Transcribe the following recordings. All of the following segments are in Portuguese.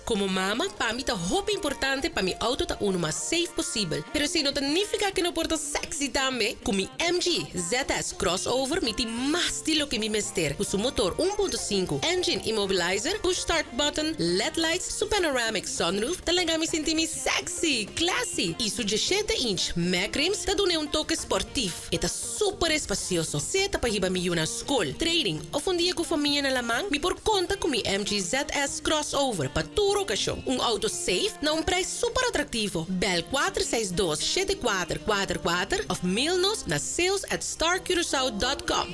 Como mama, para mim tá roupa importante para mi auto tá o mais safe possível. Pero se não significa que não porta sexy também. Com mi MG ZS Crossover, mi tem mais estilo que mi mister. Com seu motor 1.5, engine immobilizer, push start button, LED lights, su panoramic sunroof, talaga mi senti sexy, classy. E su 17-inch Mac rims, tá dando toque sportivo. E tá super espacioso. Se tá para hiba mi una school, training, of um dia com família na lamang, mi por conta com mi MG ZS Crossover para tudo ocasião. Auto safe na preço super atrativo. Bel 462-7444 of mail-nos na sales@starcuracao.com.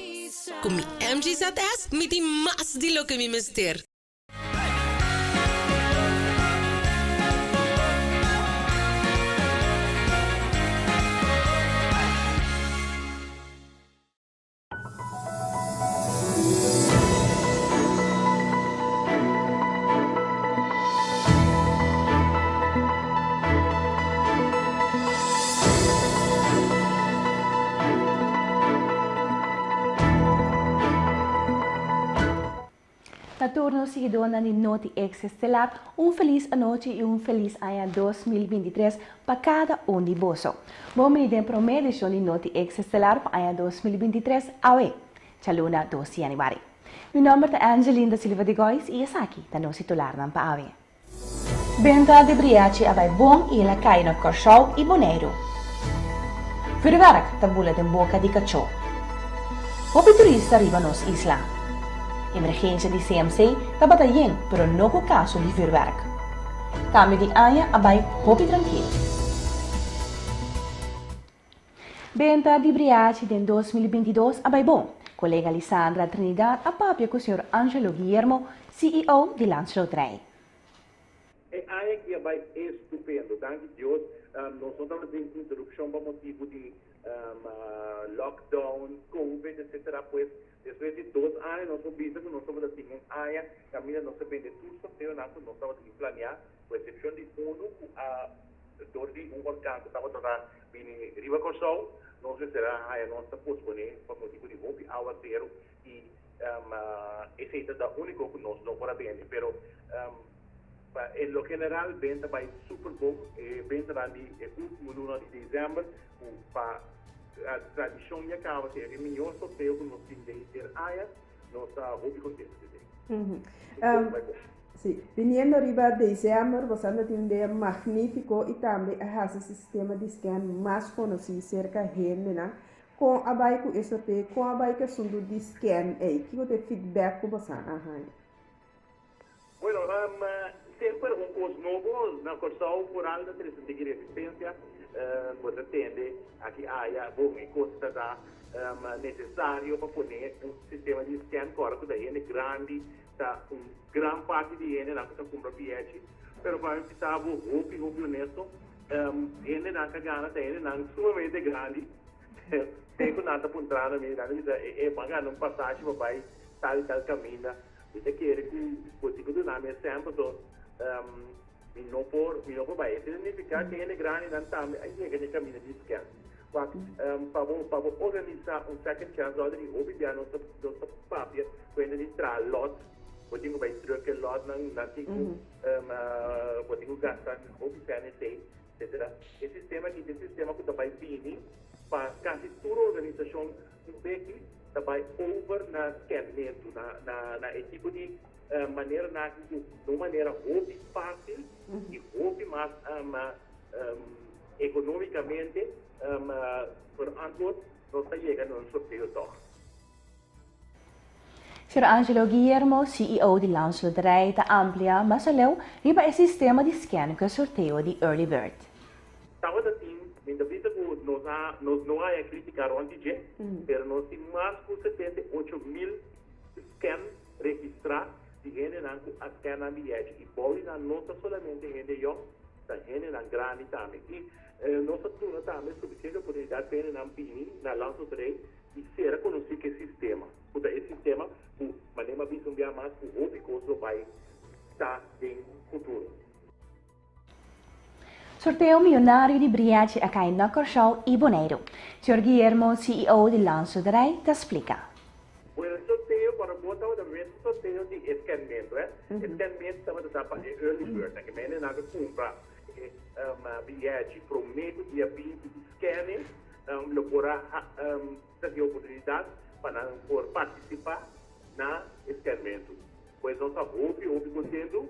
Com mi MG ZS, mi tem mais de lo que mi mister. Turno seguidor na Noti X Estelar, feliz anoche e feliz ano 2023 para cada de bolso. Vamos ir em promedio de Noti X Estelar para ano 2023 awe, chaluna 2 de januari. Meu nome é Angelina Silva de Góis e essa aqui é nosso titular na awe. Benta de briace abai bom e la cai no Corchau e Boneiro. Furwerk tabula de boca de cachorro. Hope turista arriba nos isla. Emergência de CMC está batalhando, pero não com o caso de vuurwerk. Câmbio de área abai hopi tranquilo. Benta de briace de 2022 abai bom. Colega Lisandra Trinidad a papia com o Sr. Angelo Guillermo, CEO de Lancelot Rey. A área que abai é estupendo, danke Deus. Nós estamos em interrupção por motivo de lockdown, Covid, etc. Pues, depois de 2 anos, nós vimos que nós estamos assim em área, caminha nós sabemos tudo sobre o nosso, nós estamos a planear, com exceção de a dor de organo que estava toda em Riva Corção, nós será a área nossa posponer por motivo de roupa, aguaceiro e esse é o único que nós não podemos ver, pero em lo general, venta vai super bom, venta ali último luna de dezembro, para a tradição de acaba ter o melhor sorteio que nós temos de ter área, nós estamos muito contentes de ter. Sim, viniendo arriba de dezembro, você anda tendo um dia magnífico e também é esse sistema de scan mais conhecido cerca de né? Com a bike que sorteio, com a bike assunto de scan, que você feedback com você, Bueno, sempre coisa novo na Corção Rural da Televisão de Resistência, você entende aqui a coisa da necessário para poner sistema de scan correto da gente grande, tá grande parte de gente não está compra PH, pero para empezar roupa honesto, gente não cagana tem não sumamente grande, tem que nada apontar na minha é pagar um passagem para vai tal caminho, você quer que você do nome sempre do não por vai significa que ele grande não também aí é que caminho de scan. Para organizar second chance order de obter nossa papel quando ele traz lot, pode vai trocar lot na tipo pode gastar obter nesse etc. Esse sistema que vai vir para quase toda organização que vai over na scanamento na tipo de maneira de maneira hobby fácil e hobby mais economicamente por antwoord nós chegamos no sorteio toch. Sr. Angelo Guillermo, CEO de Lancelot Rey, está amplia, mas aleu, riba o sistema de scan que sorteio de Early Bird. Estava assim, ainda vista que nós não há criticar ontem, mas nós temos mais de 78.000 scans registrados de gente a scan na bilhete. E pode não somente gente da gente na grande também. E nossa turma também suficiente oportunidade para na Pini, na Lancelot Rey, e ser conhecido que sistema. Porque esse sistema, o maneira de subir mais, o outro custo vai estar em futuro. Sorteio milionário de briace a cair no Corchau e Boneiro. Sr. Guillermo, CEO de Lancelot Rey, te explica. O sorteio para botar o resto sorteio de escaneamento, escaneamento também está para early bird, que menos nada compra bilhete prometo dia 20 de scanning, locura ter oportunidade para por participar na escaneamento. Pois nós estamos contendo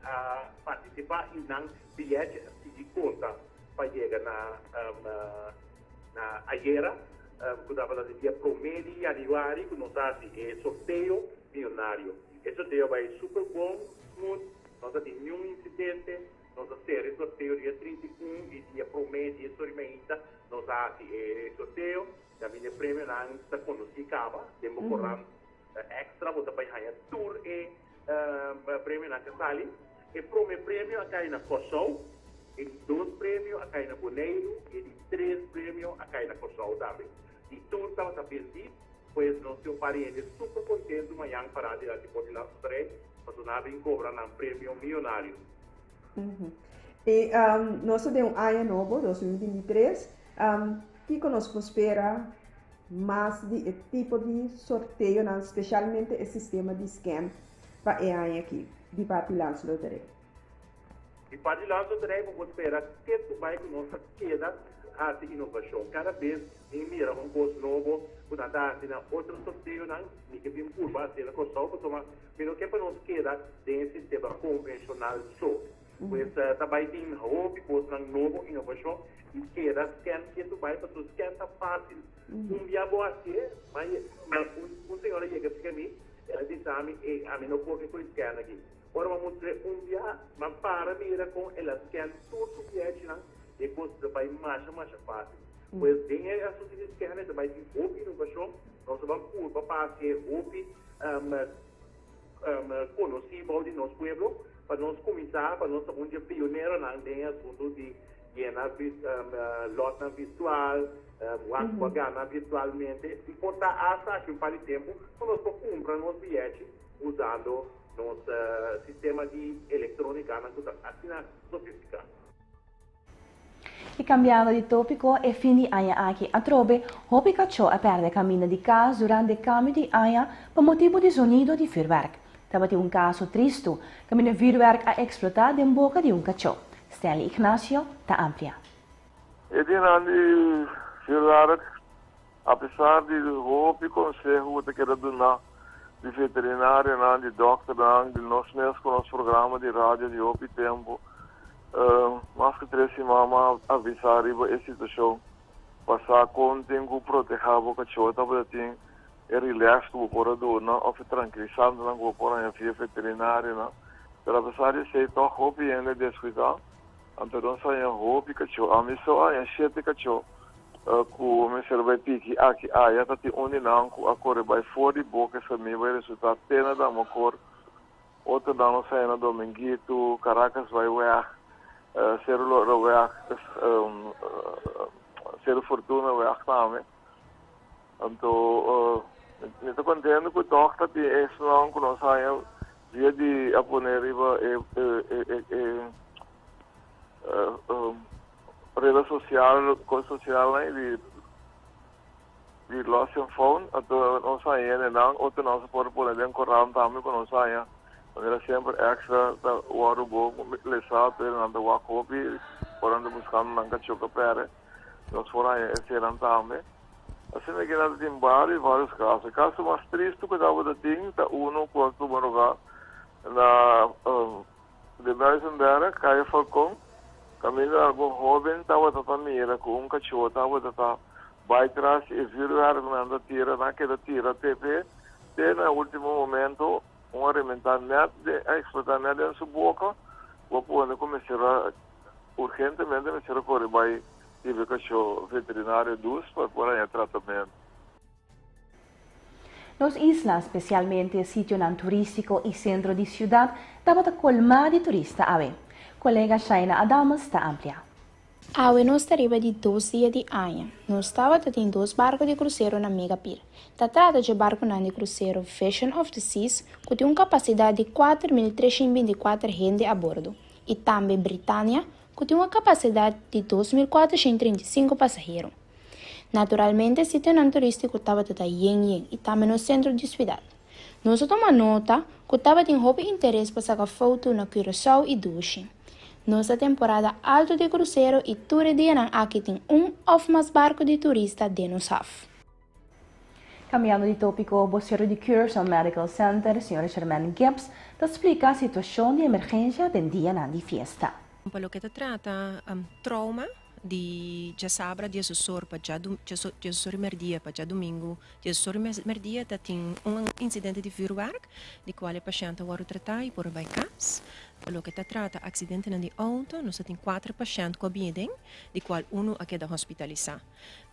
a participar e não bilhete de conta para chegar na Ayera, que estava no dia 1º de janeiro, que nós fazemos sorteio milionário. Esse sorteio vai super bom, smooth, nós não temos nenhum incidente, nós fazemos sorteio dia 31 e dia 1º de janeiro, nós fazemos sorteio, também o prêmio não está conhecido, temos correndo extra, você vai ganhar tour e prêmio na Casali, e o primeiro prêmio cai na Cossol, e 2 prêmios cai na Boneiro, e 3 prêmios cai na Cossol também. E tudo estava perdido, pois nós temos parentes super contentes, amanhã para de lá de Portugal, para tornar em cobrar um prêmio milionário. E nós temos um ano novo, 2023, que conosco espera mais de tipo de sorteio, especialmente o sistema de scan para o ano aqui, de parte de lança loteria. E para de lança loteria, vamos esperar que tu vai com nossa queda a inovação. Cada vez em mira um curso novo, quando está na outro sorteio, não que vem curva, assim, na costa, para tomar, mas que para nós queda dentro do sistema convencional só. Pois também tem hobby, coisa novo, inovação, e queda scan que tu vai para tu scan está fácil. Dia boa assim, mas um senhor chega para mim, ela disse a mim não pode com scan aqui. Ora vamos dizer dia, mas para mira com ela scan tudo o que é e depois vai mais fácil. Pois tem a sociedade scan também tem hobby inovação, nós vamos curva para ser hobby conhecido de nosso povo, para nós começar, para nós ser pioneiro na assunto de lota virtual, pagar virtualmente, e portar asa aqui para o tempo, para nós comprar nosso bilhete usando nosso sistema de eletrônica, assim sofisticado. E cambiando di topico e fini aia aqui a trobe, hopi cacciò a perde cammino di casa durante il cambio di aia per motivo di sonido di vuurwerk. Tabati un caso tristo, cammino vuurwerk a explotar in bocca di un cacciò. Stanley Ignacio ta amplia. E di nandi vuurwerk, a pesar di hopi consejo che era dona di veterinario, di doctor, di nostro programma di radio di hopi tempo. Mas que três mama avisar iba essa situação passar com tempo proteger o cachorro para ter relax do por do na of tranquilizando na go por a via veterinária na para avisar isso então hobby ainda descuidar então sai hobby cachorro a mim só a sete cachorro com me serve pique aqui já tá te onde não a correr vai fora boca essa me vai resultar tena da mocor outro dano sai na dominguito Caracas vai ser fortuna weg também. Então, eu estou contente com o doctor que é não com nós aí dia de aponer rede social, coisa social né de lost phone, então nós aí não outro nós pode pôr dentro corrão também com nós aí. Era sempre extra o ouro bom lesado ele não dá copy porando buscando nunca choca pere nós fora esse era também assim que nada tem vários casos mais triste que dava da ting tá uno quarto maruga na de Nelson Dara cai falcão caminho algo jovem tava mira com cachorro tava vai trás e viu a tira naquela tira TP no último momento alimentar net de explotar net em sua boca, vou poder começar urgentemente começar a correr vai tive cachorro veterinário para poder tratamento. Nos islas, especialmente el sitio turístico y centro de ciudad, estaba colmado de turistas. Colega Shaina Adamas está amplia. Nós arriba de 2 dias de anha. Nós estava em 2 barcos de cruzeiro na Megapir. Trata de barco de cruzeiro Fashion of the Seas, que tem uma capacidade de 4.324 gente a bordo. E também Britânia, que tem uma capacidade de 2.435 passageiros. Naturalmente, si tem um turístico estava tata yen e também no centro de cidade. Nós tomamos nota que estava tem hobby interesse para sacar foto na Curaçao e Dushi. Nossa temporada alto de cruzeiro e tour de aqui tem ou mais barco de turista de nos haf. Cambiando de tópico, o vocero de Curaçao Medical Center, Sr. Sherman Gibbs, te explica a situação de emergência del dia de fiesta. Pelo que se trata trauma di già sabra di assessor pa già merdia pa già domingo di assessor merdia ta tin un incidente di vuurwerk di quale paziente waru tratai por by cas pelo che si tratta accidente di auto no sa tin 4 pazienti co bieding di qual uno a queda hospitalizar.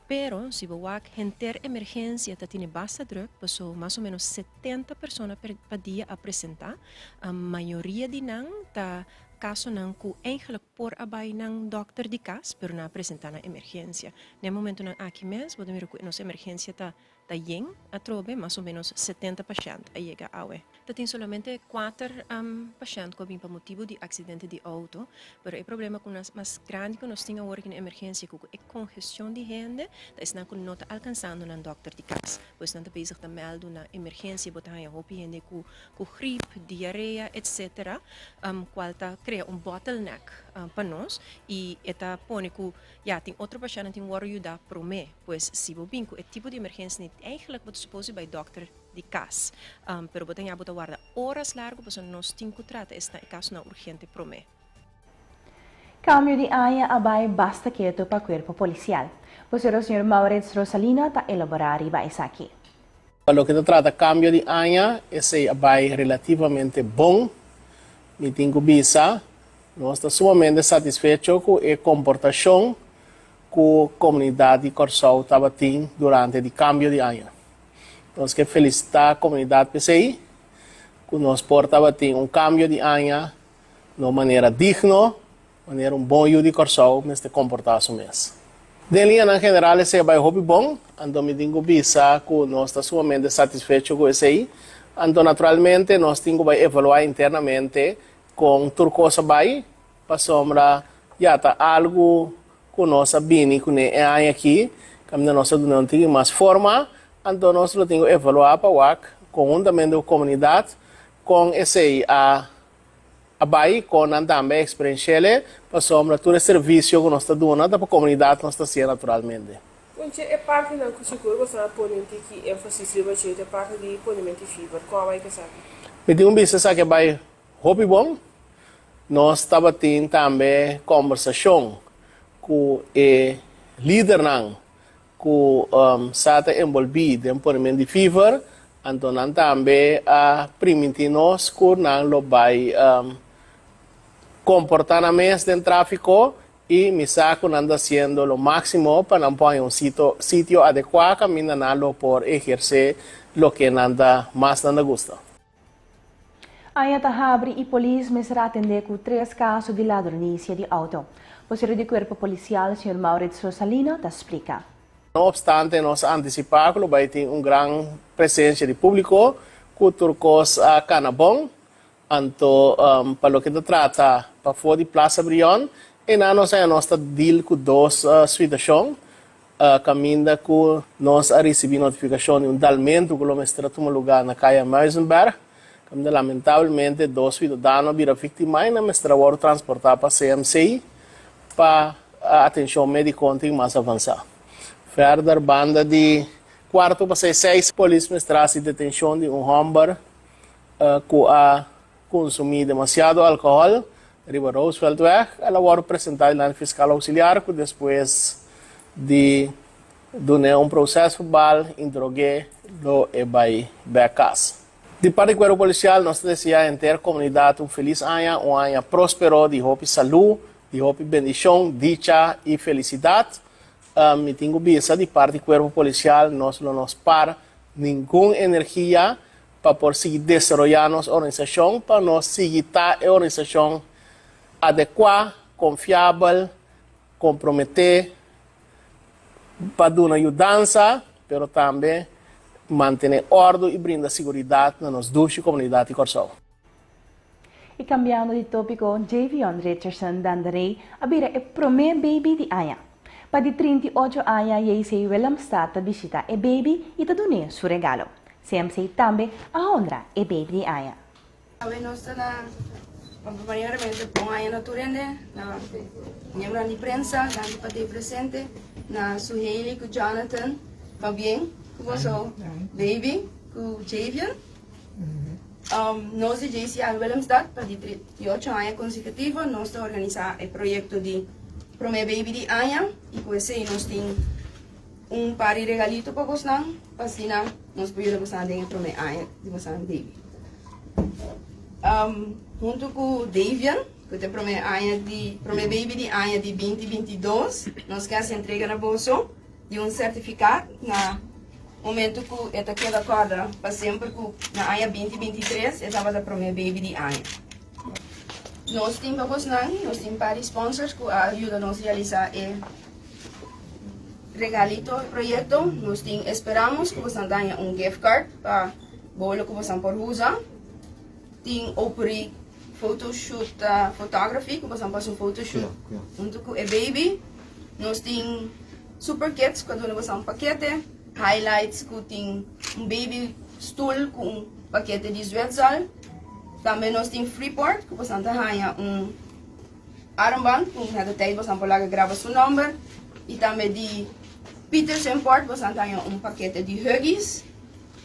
Pero si bewak henter emergencia ta tiene basta druk, paso más o menos 70 personas per dia a presentar. A maioria di nang ta caso nang ku eigenlijk por abay ng dokter di kas, pero na apresentar na emergencia. No momento ng aqui mes, podemos ver nos emergencia ta yeng atrobe, más o menos 70 pacientes a llega awe. Tem solamente 4 pacientes que vêm por motivo de acidente de auto, pero o problema com as mais grande que nós temos agora em emergência com a congestão de gente, da is não está alcançando na dokter de casa, pois não está bezig de melden na emergência, botar a hopi gente com gripe, diarreia, etc. Qual está cria bottleneck para nós e eta põe que já tem outro paciente tem que ajudar para mim, pois se vou bem com o tipo de emergência niet eigenlijk wat supposi by dokter di cas, pero botem já botar guarda horas largo, pois nós temos que tratar esta caso na urgente para mim. Cambio de área abay basta quieto para cuerpo policial. Vocero Sr. Maurits Rosalino está elaborar e vai aqui. Lo que se trata cambio de área, esse abay relativamente bom. Me tenho visa, nós estamos sumamente satisfeitos com a comportação que a comunidade de Curaçao estava tendo durante o cambio de ano. Então, quero felicitar a comunidade PCI, que nós portava tendo cambio de ano de uma maneira digna, maneira bom de Curaçao, neste comportar-se mesmo. De linha em geral, esse é bem bom, então me tenho visa que nós estamos sumamente satisfeitos com isso aí. Então, naturalmente, nós temos que evaluar internamente com turcosa bai, para sombra, já está algo que nós sabemos que é aqui, que nós não temos mais forma, então nós temos que evaluar para o conjuntamente com a comunidade, com esse a bai, com também a experiência, para sombra todo o serviço que nós estamos dando para a comunidade, nós estamos naturalmente. Onde é parte da cultura você põe que ênfase riba é parte de ponimento de fibra, qual vai que sabe? Me digo bisa que vai hobby bom. Nós estava tendo também conversação com o líder que está envolvido em ponimento de fibra, então também a permitir nós que não vai comportamentos de tráfico e me saco anda sendo o máximo para não pôr um sítio adequado caminhando por exercer o que nada mais nada gosta. A Tahabri e polícia começará a atender com 3 casos de ladronícia de auto. O vocero de corpo policial, Sr. Maurits Rosalino, te explica. Não obstante, nós antecipamos que vai ter uma grande presença de público, que turcos a Canabon, então, para o que se trata, para fora de Plaza Brion, e nós deal com 2 situações. Caminho que nós recebemos notificação de dalmento que nós estamos em lugar na Caia Meisenberg. Lamentavelmente, 2 cidadãos viram vítimas e nós estamos transportar para CMCI para a atenção médica mais avançada. Further, banda de 4 para 6 polícia traz detenção de homem que a consumido demasiado álcool, Riba Roosevelt Weg. Ela foi apresentada na fiscal auxiliar que depois de processo verbal, interroguei e vai a casa. De parte do corpo policial, nós desejamos ter a comunidade feliz ano próspero, de hope saúde, de hope bendição, dicha e felicidade. Me tenho vista de parte do corpo policial, nós não nos para nenhuma energia para por seguir desenvolvendo nossa organização, para nós seguir a organização adequada, confiável, comprometer, para dar ajuda, mas também manter ordem e brindar segurança na nossa ducha comunidade de Curaçao. E cambiando de tópico, Javion Richardson Dandarei abira o primeiro baby de Aya. Para de 38 anos, Jesse Willemstad a visita e baby e te donou seu regalo. CMC também a honra e baby de Aya. Nós maioritariamente com a natureza, na minha de prensa, na de presente, na Suheili com Jonathan, Fabien, com o baby, com Javian. Nós de JC Willemstad, para de 38 anos consecutivos, nós organizamos o projeto de Prome Baby de Aya e com esse nós temos par de regalito para nós, para assim nós podemos fazer o Prome Aya de nossa baby. Junto com o Davian, que tem Prome Baby de Aya de 2022, nós queremos entregar na bolsa de certificado na momento que esta queda corda para sempre na Aya 2023 estava da Prome Baby de Aya. Nós temos para sponsors que ajudam a realizar o regalito projeto. Nós esperamos que você tenha gift card para bolo que você pode usar. Tem operi photoshoot photography que você pode photoshoot junto com o baby. Nós temos super kits quando você paquete, highlights que tem baby stool com paquete de zwetsal. Também nós temos Freeport, que você tem armband, com cada tijd você pode gravar seu nome. E também de Peterson Port, você tem paquete de Huggies.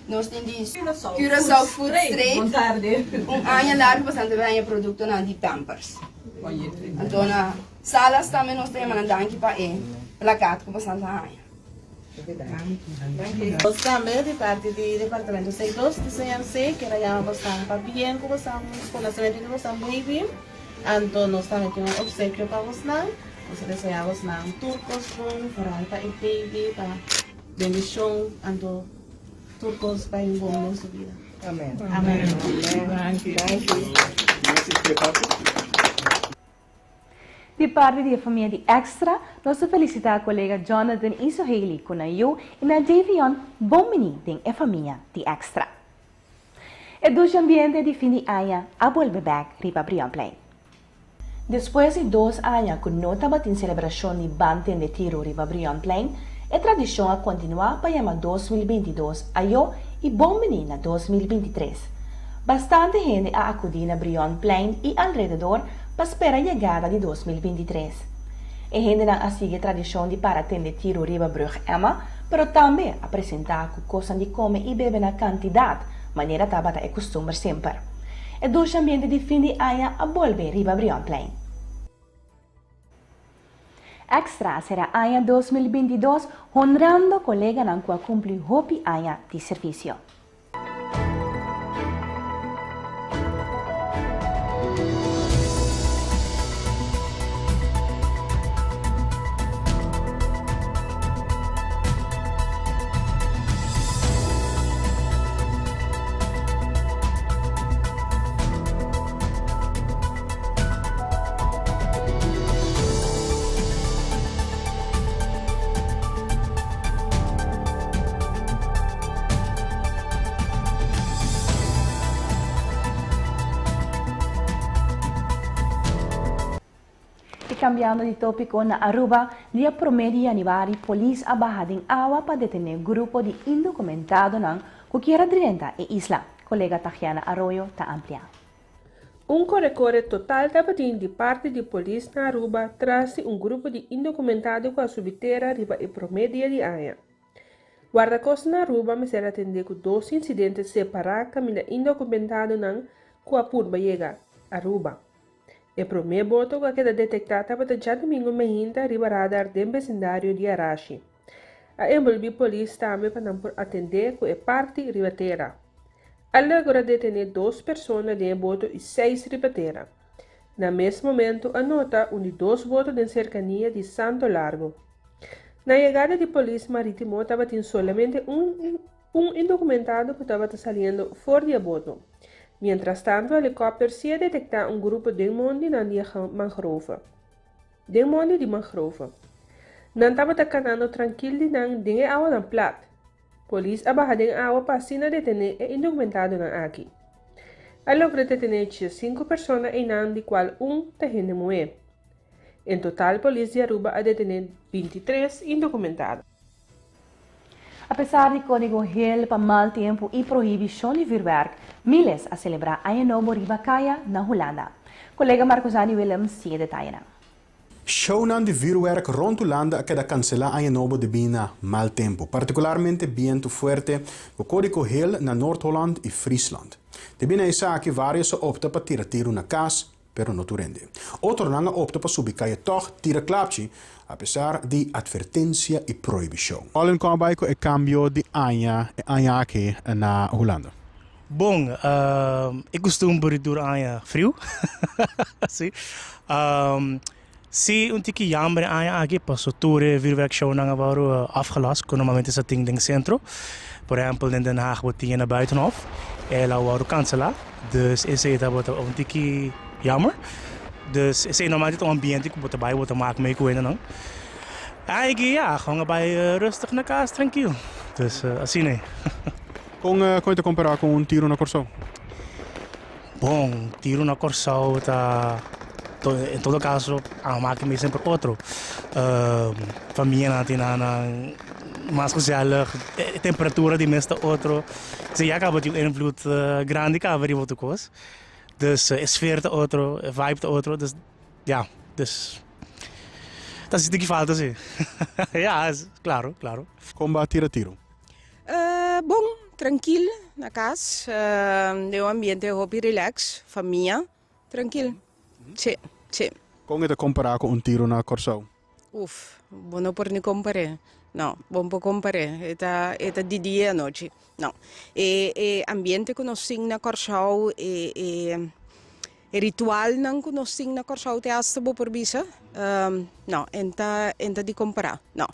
Nós temos de Curaçao Food Street, ano largo você tem produto de Pampers. Então, na salas também nós temos para o placato que você tem. Nós também, de parte do Departamento 62 de CMC, que era bastante papier, com o nascimento de nossa baby. Então, nós também temos um obsequio para você. Nós desejamos turcos com para o baby, para bendição, então, turcos para um bom nosso vida. Amém. Amém. De parte da família de Extra, nós felicitamos a colega Jonathan e Suheili com a eu e na Javion bom menino da família de Extra. E do ambiente de fim de ano, a volver back riba Brian Play. Depois de 2 anos que não estava em celebração de Banten de Tiro riba Brian Play, a tradição a continuar para o 2022 a eu e bom menino 2023. Bastante gente a acudir na Brian Play e alrededor para esperar a chegada de 2023. E gente não sigue a tradição de para atender tiro riba Brug Emma, pero também apresentar coisas de comer e beber na quantidade, maneira tabata é costume sempre. E do ambiente de fim de ano a volver riba Brian Plain. Extra será ano 2022, honrando colega não que cumpre hopi ano de serviço. Cambiando de tópico na Aruba, dia 1 de janeiro, polícia abaixada em água para detener grupo de indocumentados que quer direta a isla. Colega Tatiana Arroyo está amplia. Corre total estava de parte de polícia na Aruba traz grupo de indocumentados com a subterra riba e promedia de Aya. Guarda-costa na Aruba me será atender com 2 incidentes separados caminho indocumentado com a purba chega a Aruba. E primeiro boto que queda detectada para já domingo mehinta riba radar do vecindário de Arashi. A envolvi polícia também para atender com a parte ribateira. Ela agora detener 2 pessoas de boto e 6 ribateira. No mesmo momento, anota de 2 botos de cercania de Santo Largo. Na chegada de polícia marítimo, estava somente um indocumentado que estava saindo fora de boto. Mientras tanto, o helicóptero se detecta grupo de mondi na mangrove. De mangrove. Não estava canando tranquilo de água na plat. Polícia abaixada em água para detener e indocumentado aqui. A logra detener 5 pessoas e de qual 1 está gente moe. En total, polícia de Aruba ha detenido 23 indocumentados. Apesar de código gel para mau tempo e proibição de vuurwerk, miles a celebrar Ano Novo Riba Kaya na Holanda. Colega Marcosani Willem se detalha. Shownan de vuurwerk rond Holanda queda cancelar Ano Novo de bina mal tempo, particularmente viento fuerte, o código gel na Noord-Holland e Friesland. De bina isa que vários opta para tirar na casa, pero no turende. Outro nanga opta para subir caia toch tira klapchi, apesar de advertência e proibição. Allen com abaixo é cambio de anya aqui na Holanda. Bom, eu costumo bedoel anya frio. Sim. Se um tiki jammer anya aqui passou toure vuurwerk show nanga varu afgelast, kon normalmente is dat ding in centro. Por exemplo, in Den Haag wordt die naar Buitenhof. Ela varu cancela. Dus is het dat een tiki jammer. Dus is normalmente het ambiente que bota bij bota maak mee koen dan. Eigenlijk ja, gewoon bij rustig naar kaas, tranquilo. Dus assim nee. Con te comparar com um tiro na Corsão? Bom, tiro na Corsão tá em todo caso a máquina sempre outro. Família na mais gezellig, temperatura die meeste outro. Ze ja acaba de invloed grande acaba de outro coisa. Dus sfeer de outro, vibe de outro, dus ja, dus dat is de falta sim. Ja, claro. Combater tiro. Bom, tranquilo na casa, de um ambiente hobby relax, família, tranquilo. Sim. Como te comparar com um tiro na Corsão? Bom não por nem comparar. Não, bom para comparar. É de dia à noite. Não. Ambiente que nós temos na Corsão, ritual não que nós temos na Corsão, te hasta bom por bisa? Não, enta de comparar. Não.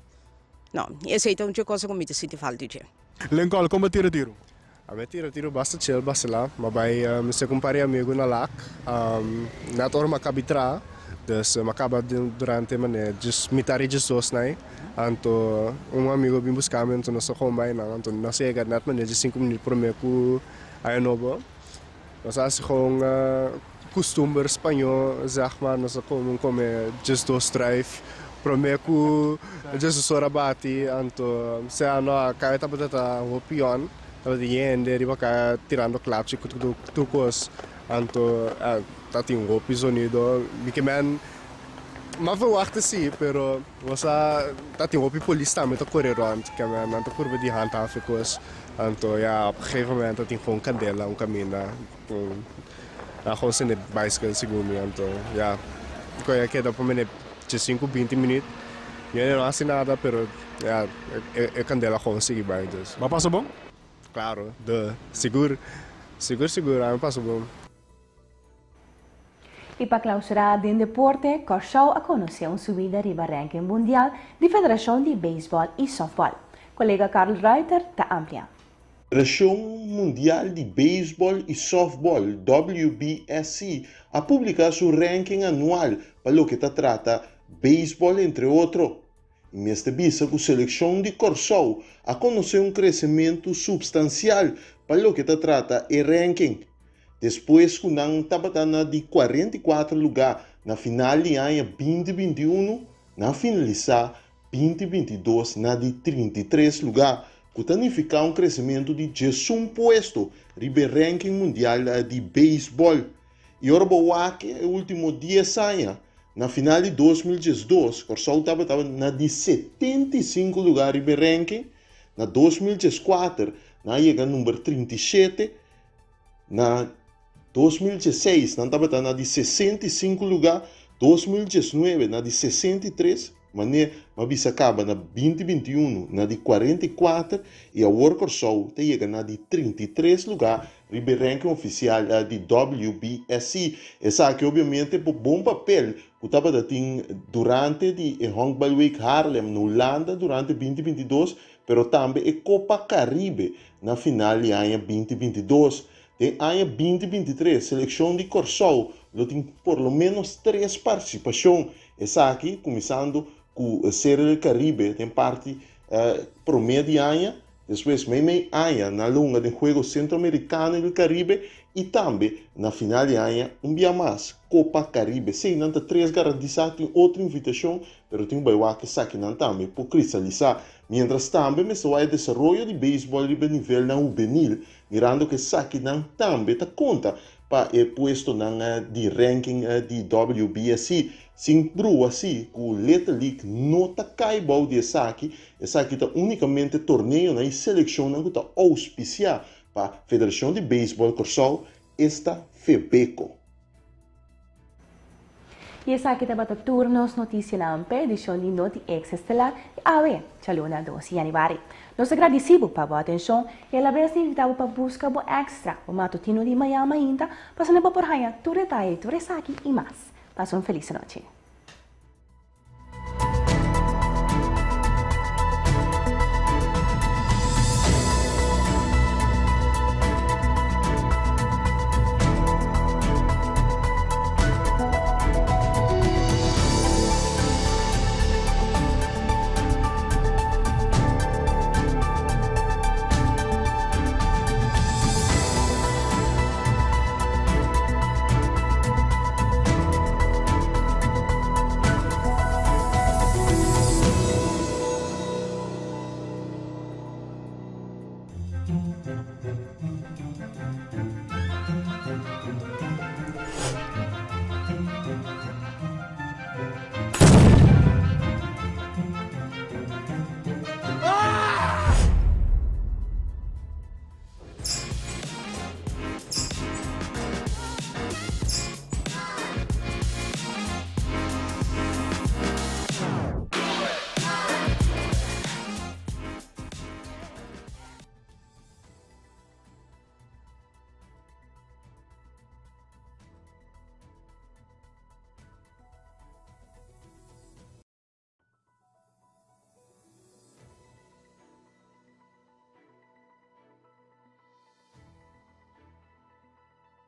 Essa é uma coisa que me sente falta de. Lencol, como tiro? A me tiro basta chill, basta lá. Mas vai se compare amigo na lac. Na torma cabitra. Dus acaba durante mané just mitari just sos nai. Anto amigo vim buscar me então nosso combine não então nós chega net mané de 5 minutos por mês com Ano Novo. Nós assim com costume espanhol, zeg maar, nós come just dos drive. Por mês com just sorabati anto se ano cai tá batata o pion. Tava de yende riba cai tirando clapsi com tu cos. Anto tá tem um sonido que man mas verwachten sim, pero wasa tá tem um polícia também tá correr rond que man tá curva de handhaven cois. Anto ja op een gegeven moment tá tem gewoon candela caminho gewoon sem bicycle segundo anto ja coisa que dá para mim de 5-20 minutos. Eu não faço nada, pero ja é candela gewoon seguir bem dus. Mas passa bom? Claro, seguro, passa bom. E para clausurar o deporte, Corsão a conhecer uma subida riba ranking mundial da Federação de Beisebol e Softball. Colega Carl Reuter está amplia. Federação Mundial de Beisebol e Softball, WBSC, a publicar seu ranking anual para o que trata beisebol, entre outros. E nesta visa, a seleção de Corsão a conhecer um crescimento substancial para o que trata o ranking. Depois, que não estava na de 44 lugar na final de ano 2021, na finalizar 2022 na de 33 lugar, que significa um crescimento de 11 posto no ranking mundial de beisebol. E agora, o último 10 anos, na final de 2012, Corsão estava na de 75 lugar no ranking, na 2014, na chega número 37, na 2016, não estava na de 65 lugar, 2019 na de 63, mas acaba na 2021 na de 44 e agora Corsão chega na de 33 lugar no ranking oficial de WBSC. Essa que obviamente é um bom papel que estava durante a Handball Week Haarlem na Holanda durante 2022, mas também a Copa Caribe na final de ano 2022. Em ano 2023, a seleção de Corsão tem por lo menos 3 participações. Essa aqui, começando com a Série do Caribe, tem parte promédio de ano, depois meio ano na longa do Jogo Centro-Americano do Caribe E também, na final de ano, dia mais, Copa Caribe. Sim, não tem 3 garantizados, tem outra invitação, mas tem um que saque não também, por cristalizar. Mientras também, me vai desenvolver de beisebol de nível na juvenil, mirando que saque não também ta conta para o posto de ranking de WBSC. Sim, bro, assim, o Little League não está caibau de saque, está unicamente torneio na seleção não está auspiciar para a Federação de Beisebol Corsol, esta FEBECO. E essa aqui está turnos notícia na edição de Noti Ex Estelar de AWE, Chaluna 12 de janeiro. Nós agradecemos para a atenção e a vez invitamos para buscar o extra, o matutino de manhã ainda, passando por raia, tu retai, tu resaki e mais. Passe uma feliz noite.